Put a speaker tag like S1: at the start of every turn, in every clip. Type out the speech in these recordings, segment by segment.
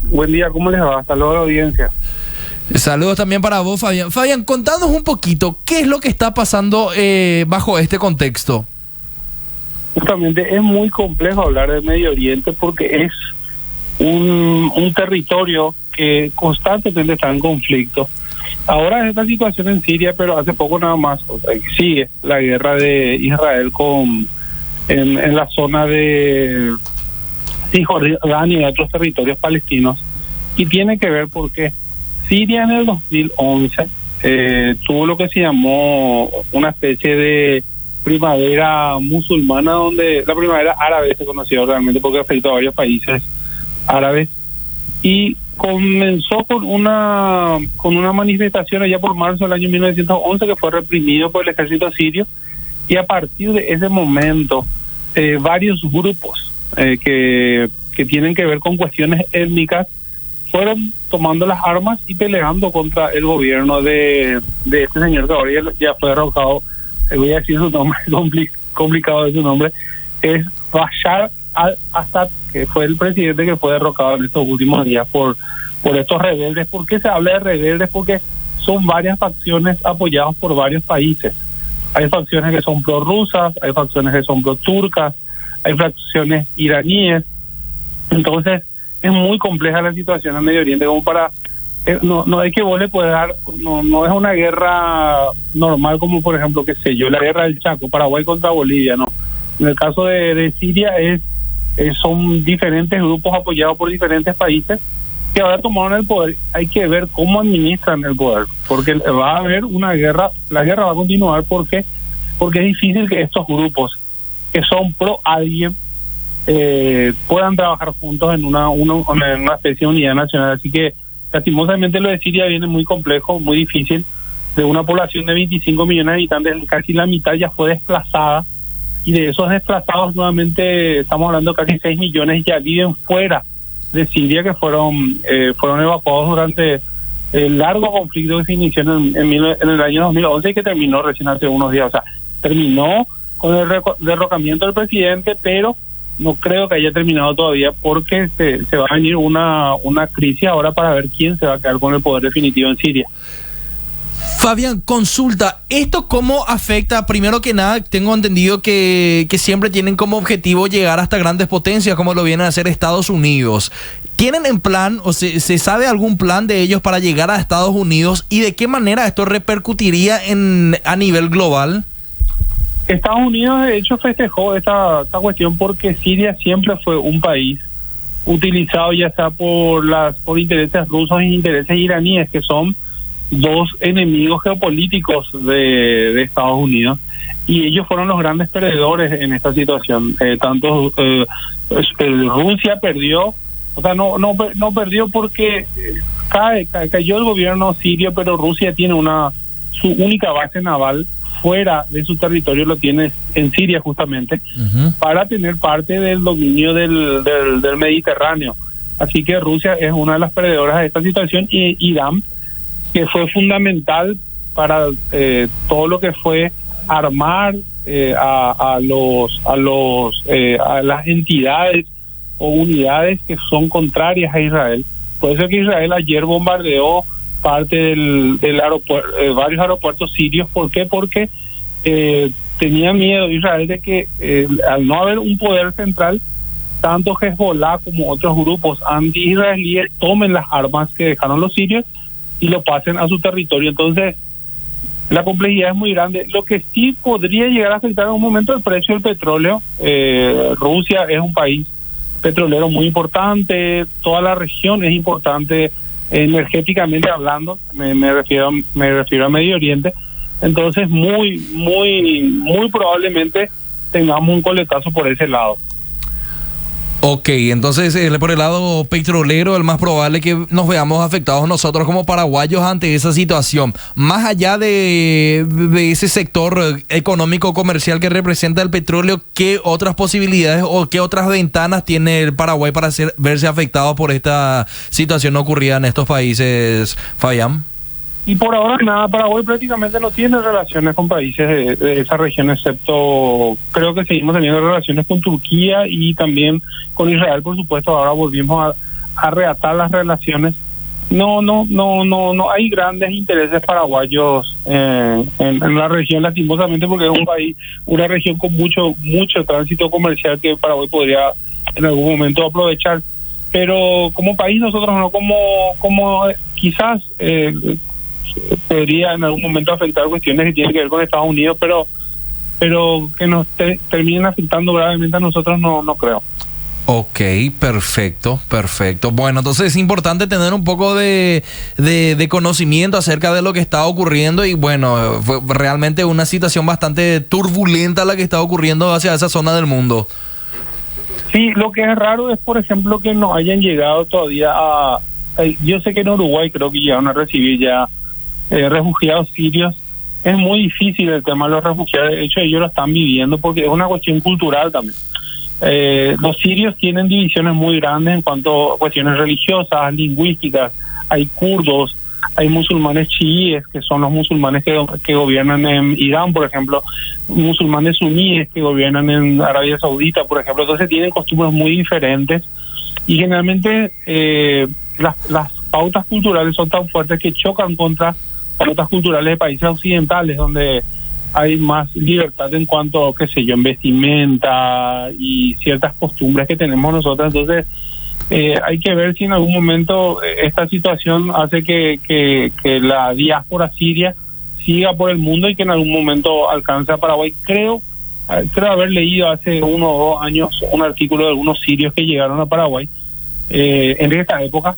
S1: Buen día, ¿cómo les va? Saludos a la audiencia.
S2: Saludos también para vos, Fabián. Fabián, contanos un poquito, ¿qué es lo que está pasando bajo este contexto?
S1: Justamente es muy complejo hablar de Medio Oriente porque es un territorio que constantemente está en conflicto. Ahora es esta situación en Siria, pero hace poco nada más, o sea, sigue la guerra de Israel en la zona de Cisjordania y otros territorios palestinos, y tiene que ver porque Siria en el 2011 tuvo lo que se llamó una especie de primavera musulmana, donde la primavera árabe se conoció realmente porque afectó a varios países árabes, y comenzó con una manifestación allá por marzo del año 1911 que fue reprimido por el ejército sirio, y a partir de ese momento varios grupos que tienen que ver con cuestiones étnicas fueron tomando las armas y peleando contra el gobierno de este señor que ahora ya fue derrocado. Voy a decir su nombre, complicado de su nombre, es Bashar al-Assad, que fue el presidente que fue derrocado en estos últimos días por estos rebeldes. ¿Por qué se habla de rebeldes? Porque son varias facciones apoyadas por varios países. Hay facciones que son prorrusas, hay facciones que son pro-turcas, hay facciones iraníes. Entonces es muy compleja la situación en Medio Oriente como para no es que vos le puedes dar, no es una guerra normal como por ejemplo, qué sé yo, la guerra del Chaco, Paraguay contra Bolivia, no. En el caso de Siria son diferentes grupos apoyados por diferentes países que ahora tomaron el poder. Hay que ver cómo administran el poder, porque va a haber una guerra, la guerra va a continuar porque es difícil que estos grupos que son pro alguien puedan trabajar juntos en una especie de unidad nacional. Así que lastimosamente lo de Siria viene muy complejo, muy difícil. De una población de 25 millones de habitantes, casi la mitad ya fue desplazada, y de esos desplazados nuevamente estamos hablando de casi 6 millones ya viven fuera de Siria, que fueron evacuados durante el largo conflicto que se inició en el año 2011 y que terminó recién hace unos días. O sea, terminó con el derrocamiento del presidente, pero no creo que haya terminado todavía porque se va a venir una crisis ahora para ver quién se va a quedar con el poder definitivo en Siria.
S2: Fabián, consulta, ¿esto cómo afecta? Primero que nada, tengo entendido que siempre tienen como objetivo llegar hasta grandes potencias, como lo vienen a hacer Estados Unidos. ¿Tienen en plan, o se sabe algún plan de ellos para llegar a Estados Unidos, y de qué manera esto repercutiría a nivel global?
S1: Estados Unidos de hecho festejó esta cuestión porque Siria siempre fue un país utilizado ya sea por intereses rusos e intereses iraníes, que son dos enemigos geopolíticos de Estados Unidos, y ellos fueron los grandes perdedores en esta situación. Rusia perdió, o sea, no perdió porque cayó el gobierno sirio, pero Rusia tiene su única base naval fuera de su territorio, lo tiene en Siria justamente, para tener parte del dominio del Mediterráneo. Así que Rusia es una de las perdedoras de esta situación, y Irán, que fue fundamental para todo lo que fue armar a las entidades o unidades que son contrarias a Israel. Por eso que Israel ayer bombardeó parte del aeropuerto, varios aeropuertos sirios. ¿Por qué? Porque tenía miedo Israel de que al no haber un poder central, tanto Hezbollah como otros grupos anti-israelíes tomen las armas que dejaron los sirios y lo pasen a su territorio. Entonces la complejidad es muy grande. Lo que sí podría llegar a afectar en un momento el precio del petróleo. Rusia es un país petrolero muy importante, toda la región es importante energéticamente hablando, me refiero a Medio Oriente. Entonces muy probablemente tengamos un coletazo por ese lado.
S2: Ok, entonces por el lado petrolero, el más probable que nos veamos afectados nosotros como paraguayos ante esa situación. Más allá de ese sector económico comercial que representa el petróleo, ¿qué otras posibilidades o qué otras ventanas tiene el Paraguay para verse afectado por esta situación ocurrida en estos países, Fabián?
S1: Y por ahora nada, Paraguay prácticamente no tiene relaciones con países de esa región, excepto creo que seguimos teniendo relaciones con Turquía y también con Israel, por supuesto. Ahora volvimos a reatar las relaciones. No hay grandes intereses paraguayos en la región, lastimosamente, porque es un país, una región con mucho tránsito comercial que Paraguay podría en algún momento aprovechar, pero como país nosotros no, como quizás podría en algún momento afectar cuestiones que tienen que ver con Estados Unidos, pero que nos terminen afectando gravemente a nosotros no creo.
S2: Ok, perfecto. Bueno, entonces es importante tener un poco de conocimiento acerca de lo que está ocurriendo y bueno, fue realmente una situación bastante turbulenta la que está ocurriendo hacia esa zona del mundo.
S1: Sí, lo que es raro es, por ejemplo, que no hayan llegado todavía yo sé que en Uruguay creo que llegaron a recibir ya refugiados sirios. Es muy difícil el tema de los refugiados, de hecho ellos lo están viviendo porque es una cuestión cultural también. Los sirios tienen divisiones muy grandes en cuanto a cuestiones religiosas, lingüísticas. Hay kurdos, hay musulmanes chiíes, que son los musulmanes que gobiernan en Irán, por ejemplo, musulmanes suníes que gobiernan en Arabia Saudita, por ejemplo. Entonces tienen costumbres muy diferentes y generalmente las pautas culturales son tan fuertes que chocan contra pautas culturales de países occidentales, donde hay más libertad en cuanto, qué sé yo, en vestimenta y ciertas costumbres que tenemos nosotros. Entonces hay que ver si en algún momento esta situación hace que la diáspora siria siga por el mundo y que en algún momento alcance a Paraguay. Creo haber leído hace 1 o 2 años un artículo de algunos sirios que llegaron a Paraguay en esta época,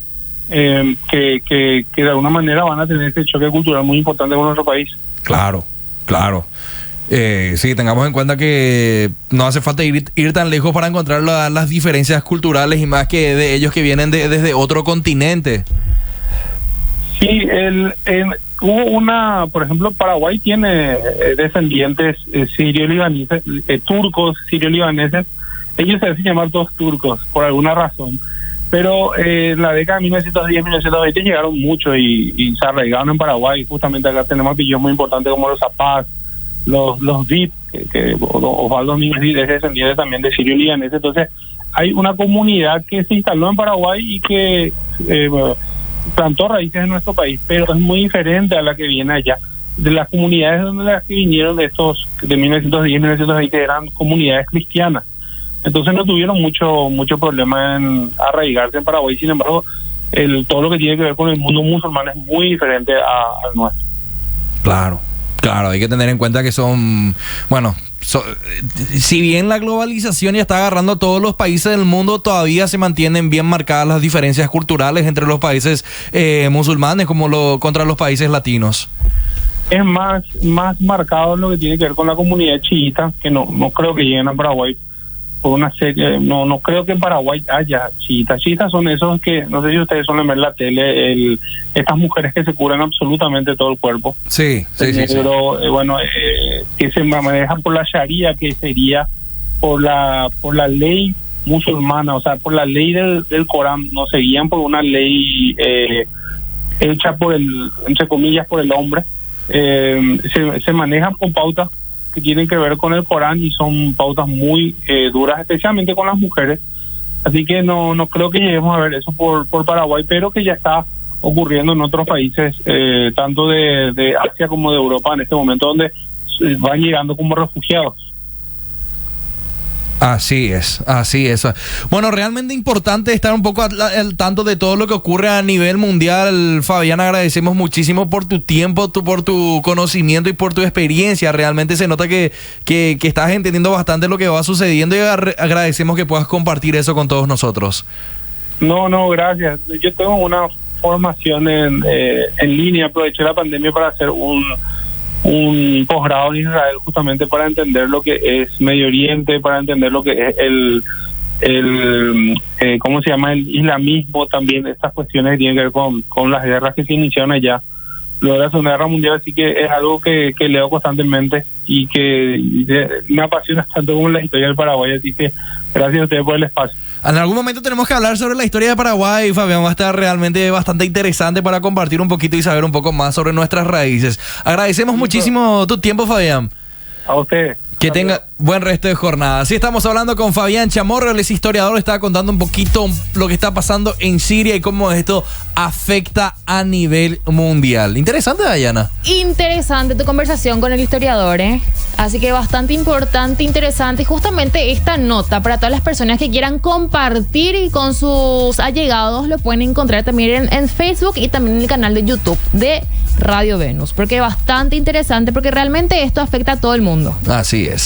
S1: que de alguna manera van a tener ese choque cultural muy importante con nuestro país.
S2: Claro. Sí, tengamos en cuenta que no hace falta ir tan lejos para encontrar las diferencias culturales y más que de ellos que vienen desde otro continente.
S1: Sí, hubo por ejemplo, Paraguay tiene descendientes sirio-libaneses, turcos, sirio-libaneses. Ellos se hacen llamar todos turcos por alguna razón, pero en la década de 1910-1920 llegaron muchos y se arraigaron en Paraguay. Justamente acá tenemos apellidos muy importantes como los Zapaz, los VIP, que Osvaldo Domínguez es descendiente también de sirio libanés. Entonces hay una comunidad que se instaló en Paraguay y que plantó raíces en nuestro país, pero es muy diferente a la que viene allá. De las comunidades donde las que vinieron de 1910-1920 eran comunidades cristianas. Entonces no tuvieron mucho problema en arraigarse en Paraguay. Sin embargo, todo lo que tiene que ver con el mundo musulmán es muy diferente al nuestro.
S2: Claro, hay que tener en cuenta que si bien la globalización ya está agarrando a todos los países del mundo, todavía se mantienen bien marcadas las diferencias culturales entre los países musulmanes como contra los países latinos.
S1: Es más marcado lo que tiene que ver con la comunidad chiita, que no creo que lleguen a Paraguay por una serie. No creo que en Paraguay haya chiitas. Chiitas son esos que, no sé si ustedes suelen ver la tele, estas mujeres que se curan absolutamente todo el cuerpo.
S2: Sí.
S1: Pero que se manejan por la Sharia, que sería por la ley musulmana, o sea, por la ley del Corán. No se guían por una ley hecha entre comillas, por el hombre. Se manejan con pautas que tienen que ver con el Corán y son pautas muy duras, especialmente con las mujeres. Así que no creo que lleguemos a ver eso por Paraguay, pero que ya está ocurriendo en otros países, tanto de Asia como de Europa en este momento, donde van llegando como refugiados.
S2: Así es. Bueno, realmente importante estar un poco al tanto de todo lo que ocurre a nivel mundial. Fabián, agradecemos muchísimo por tu tiempo, por tu conocimiento y por tu experiencia. Realmente se nota que estás entendiendo bastante lo que va sucediendo y agradecemos que puedas compartir eso con todos nosotros.
S1: No, gracias. Yo tengo una formación en línea, aproveché la pandemia para hacer un posgrado en Israel, justamente para entender lo que es Medio Oriente, para entender lo que es ¿cómo se llama? El islamismo, también estas cuestiones que tienen que ver con las guerras que se iniciaron allá luego de la Segunda Guerra Mundial. Así que es algo que leo constantemente y que me apasiona tanto como la historia del Paraguay. Así que gracias a ustedes por el espacio.
S2: En algún momento tenemos que hablar sobre la historia de Paraguay, Fabián. Va a estar realmente bastante interesante para compartir un poquito y saber un poco más sobre nuestras raíces. Agradecemos muchísimo tu tiempo, Fabián.
S1: A ustedes.
S2: Que tenga buen resto de jornada. Sí, estamos hablando con Fabián Chamorro, él es historiador, estaba contando un poquito lo que está pasando en Siria y cómo esto afecta a nivel mundial. Interesante, Dayana.
S3: Interesante tu conversación con el historiador, ¿eh? Así que bastante importante, interesante. Y justamente esta nota, para todas las personas que quieran compartir y con sus allegados, lo pueden encontrar también en Facebook y también en el canal de YouTube de Radio Venus. Porque es bastante interesante, porque realmente esto afecta a todo el mundo.
S2: Así es.